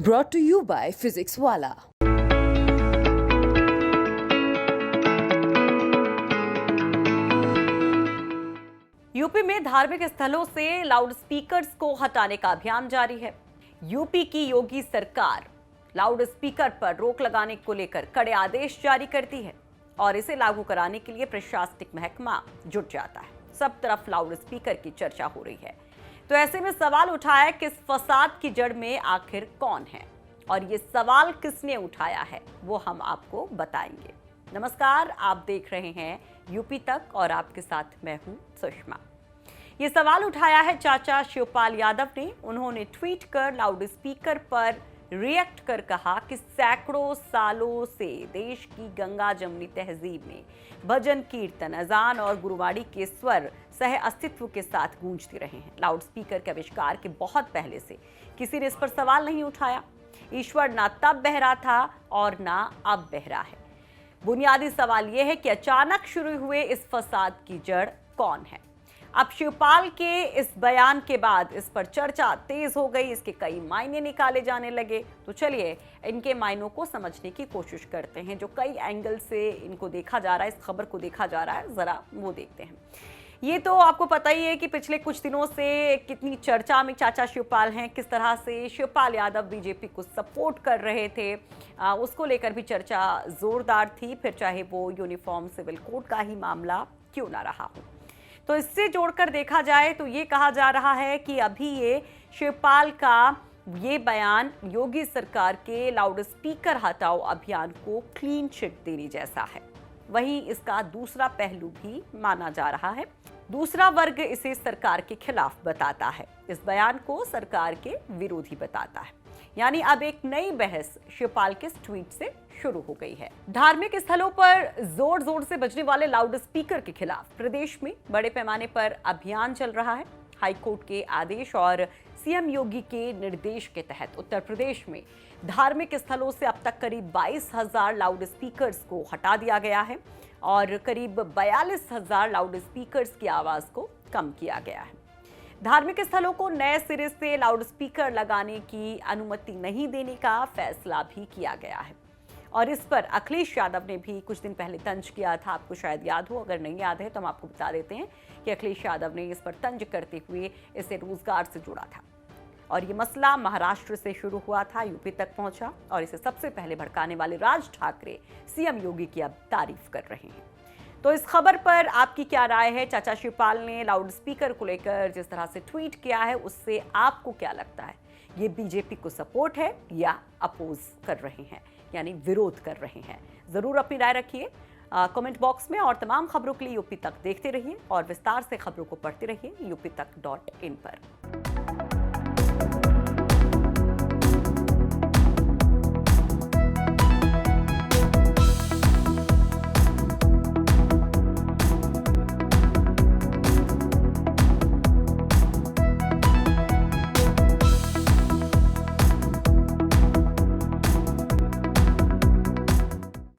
brought to you by Physics Wala. UP में धार्मिक स्थलों से लाउडस्पीकर्स को हटाने का अभियान जारी है। यूपी की योगी सरकार लाउडस्पीकर पर रोक लगाने को लेकर कड़े आदेश जारी करती है और इसे लागू कराने के लिए प्रशासनिक महकमा जुट जाता है। सब तरफ लाउडस्पीकर की चर्चा हो रही है, तो ऐसे में सवाल उठाया कि इस फसाद की जड़ में आखिर कौन है और ये सवाल किसने उठाया है वो हम आपको बताएंगे। नमस्कार, आप देख रहे हैं यूपी तक और आपके साथ मैं हूं सुषमा। ये सवाल उठाया है चाचा शिवपाल यादव ने। उन्होंने ट्वीट कर लाउडस्पीकर पर रिएक्ट कर कहा कि सैकड़ों सालों से देश की गंगा जमनी तहजीब में भजन, कीर्तन, अजान और गुरुवाणी के स्वर सह अस्तित्व के साथ गूंजते रहे हैं। लाउडस्पीकर के आविष्कार के बहुत पहले से किसी ने इस पर सवाल नहीं उठाया। ईश्वर ना तब बह रहा था और ना अब बह रहा है। बुनियादी सवाल यह है कि अचानक शुरू हुए इस फसाद की जड़ कौन है। अब शिवपाल के इस बयान के बाद इस पर चर्चा तेज हो गई, इसके कई मायने निकाले जाने लगे। तो चलिए इनके मायनों को समझने की कोशिश करते हैं, जो कई एंगल से इनको देखा जा रहा है, इस खबर को देखा जा रहा है, जरा वो देखते हैं। ये तो आपको पता ही है कि पिछले कुछ दिनों से कितनी चर्चा में चाचा शिवपाल हैं, किस तरह से शिवपाल यादव बीजेपी को सपोर्ट कर रहे थे, उसको लेकर भी चर्चा जोरदार थी, फिर चाहे वो यूनिफॉर्म सिविल कोड का ही मामला क्यों ना रहा हो। तो इससे जोड़कर देखा जाए तो ये कहा जा रहा है कि अभी ये शिवपाल का ये बयान योगी सरकार के लाउडस्पीकर हटाओ अभियान को क्लीन चिट देने जैसा है। वहीं इसका दूसरा पहलू भी माना जा रहा है। दूसरा वर्ग इसे सरकार के खिलाफ बताता है, इस बयान को सरकार के विरोधी बताता है। यानी अब एक नई बहस शिवपाल के ट्वीट से शुरू हो गई है। धार्मिक स्थलों पर जोर जोर से बजने वाले लाउडस्पीकर के खिलाफ प्रदेश में बड़े पैमाने पर अभियान चल रहा है। हाईकोर्ट के आदेश और सीएम योगी के निर्देश के तहत उत्तर प्रदेश में धार्मिक स्थलों से अब तक करीब 22,000 लाउडस्पीकर्स को हटा दिया गया है और करीब 42,000 लाउडस्पीकर्स की आवाज को कम किया गया है। धार्मिक स्थलों को नए सिरे से लाउडस्पीकर लगाने की अनुमति नहीं देने का फैसला भी किया गया है और इस पर अखिलेश यादव ने भी कुछ दिन पहले तंज किया था। आपको शायद याद हो, अगर नहीं याद है तो हम आपको बता देते हैं कि अखिलेश यादव ने इस पर तंज करते हुए इसे रोजगार से जोड़ा था और ये मसला महाराष्ट्र से शुरू हुआ था, यूपी तक पहुंचा और इसे सबसे पहले भड़काने वाले राज ठाकरे सीएम योगी की अब तारीफ कर रहे हैं। तो इस खबर पर आपकी क्या राय है? चाचा शिवपाल ने लाउडस्पीकर को लेकर जिस तरह से ट्वीट किया है उससे आपको क्या लगता है? ये बीजेपी को सपोर्ट है या अपोज कर रहे हैं, यानी विरोध कर रहे हैं? जरूर अपनी राय रखिए कमेंट बॉक्स में और तमाम खबरों के लिए यूपी तक देखते रहिए और विस्तार से खबरों को पढ़ते रहिए यूपी तक.in पर।